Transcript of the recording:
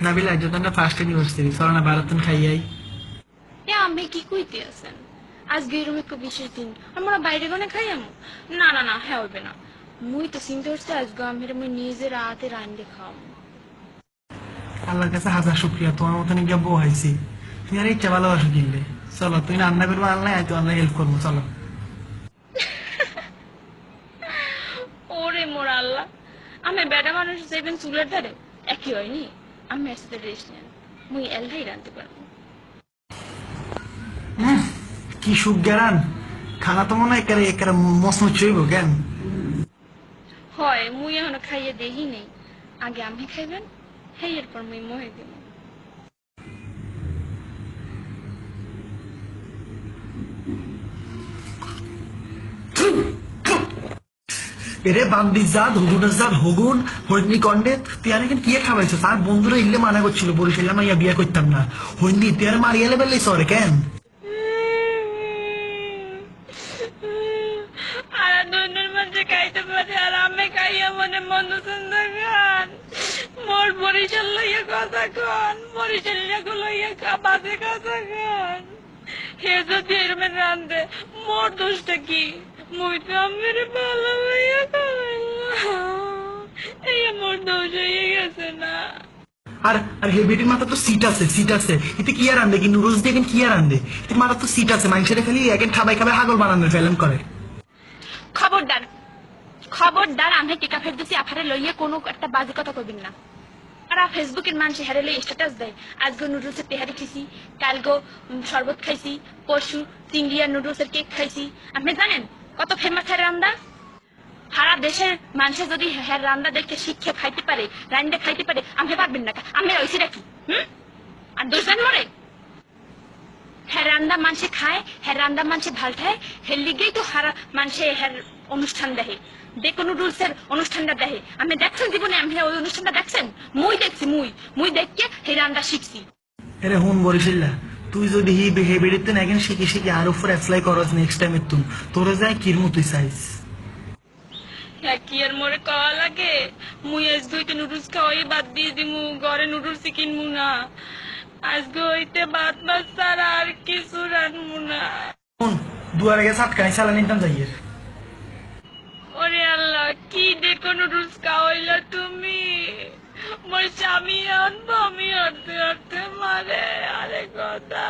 নাবিলা যদি আমরা first university চলো না ভারতন খাইয়াই। এ আমি কি কইতে আছেন? আজকে এরকম একটা বিশেষ দিন আমরা বাইরে কোনে খাই আমু? না না না, হ্যাঁ হইবে না। মুই তো চিন্তা করছি আজকে আমি নিজের রাতে রান্ধে খাওয়াবো। আল্লাহর কাছে হাজার শুক্রিয়া, তোমার মতন গিয়ে বউ হয়েছি। তুমি আর ইচ্ছা ভালোবাসো কিনলে। চলো তুমি রান্না করবো আল্লাহ, আমি তো আল্লাহ হেল্প করবো, চলো। ওরে মোর আল্লাহ, আমি বেটা মানুষ যাইবেন চুলের ধারে একই হয়নি। আমি এর সাথে রেস্ট নেন, মুই এলহাই রান্ধতে পারবো। কি সুখ গেরান, খানা তো মনে হয় একেবারে একেবারে মসমুচ হইব কেন। হয় মুই এখনো খাইয়ে দেহি নেই, আগে আমি খাইবেন, হেই এরপর মুই মহে দিব। এরে বান্দি জাত হুগুনের জাত হগুন হইনি কন্ডে তুই আর কি খাওয়াইছো? তার বন্ধুরা ইল্লে মানা করছিল বরিশালে মাইয়া বিয়া করতাম না। হইনি তুই আর মারিয়ালে বেললে সরে কেন? আর দুনের মধ্যে খাইতে পারে আর আমি খাইয়া মনে মন সুন্দর খান। মোর বরিশাল লইয়া কথা কন, বরিশালিয়া লইয়া বাজে কথা কন। হে যদি এরমেন রান্ধে মোর দোষটা কি? মুই তো আমার ভালো হইয়া খাওয়াইলাম, এই মোর দোষ হয়ে গেছে না? আর আর হেবিটির মাথা তো সিট আছে, সিট আছে। এতে কি আর আনবে? কি নুডলস দিয়ে কি আর আনবে? এতে মাথা তো সিট আছে, মানুষের খালি এখন খাবাই খাবাই হাগল বানানোর ফেলেন করে। খবরদার, খবরদার, আমি টিকা ফের দিছি আফারে লইয়া কোনো একটা বাজে কথা কইবেন না। আর ফেসবুকের মানুষ হেরে লই স্ট্যাটাস দেয়, আজকে নুডলসের তেহারি খাইছি, কালগো শরবত খাইছি, পরশু চিংড়ি আর নুডলসের কেক খাইছি। আপনি জানেন কত ফেমাস হ্যার রান্দা? সারা দেশের মানুষের যদি হ্যার রান্দা দেখে শিক্ষা খাইতে পারে, রান্দা খাইতে পারে, আমি পারবেন না? আমি রয়েছি নাকি? আর দোষেন মরে হ্যাঁ রান্দা মানুষে খায়, হ্যাঁ রান্দা মানুষে ভাল খায়, হের লিগেই তো হারা মানুষে হ্যার অনুষ্ঠান দেখে, দেখো নুডলসের অনুষ্ঠানটা দেখে। আমি দেখছেন জীবনে? আমি ওই অনুষ্ঠানটা দেখছেন? মুই দেখছি, মুই দেখকে হে রান্দা শিখছি। এরে হুন বরিশাল্লা, তুই যদি হি হেবিটিতে না এখন শিখে শিখে আর উপর অ্যাপ্লাই করস নেক্সট টাইম তুই তোরে যায় কিরমু তুই চাইস। হ্যাঁ কি আর মোরে কওয়া লাগে? মুই আজকে হইতে নুডলস খাওয়াই বাদ দিয়ে দিমু, ঘরে নুডলস কিনবো না। আজকে হইতে ভাত মাছ ছাড়া আর কিছু রানবো না। হুন দুয়ারে গেছে আটকাই চালা নিতাম যাইয়ের। ওরে আল্লাহ, কি দেখো নুডলস খাওয়াইলা তুমি? মোর স্বামী আনবো, আমি হাঁটতে হাঁটতে মারে আরে কথা।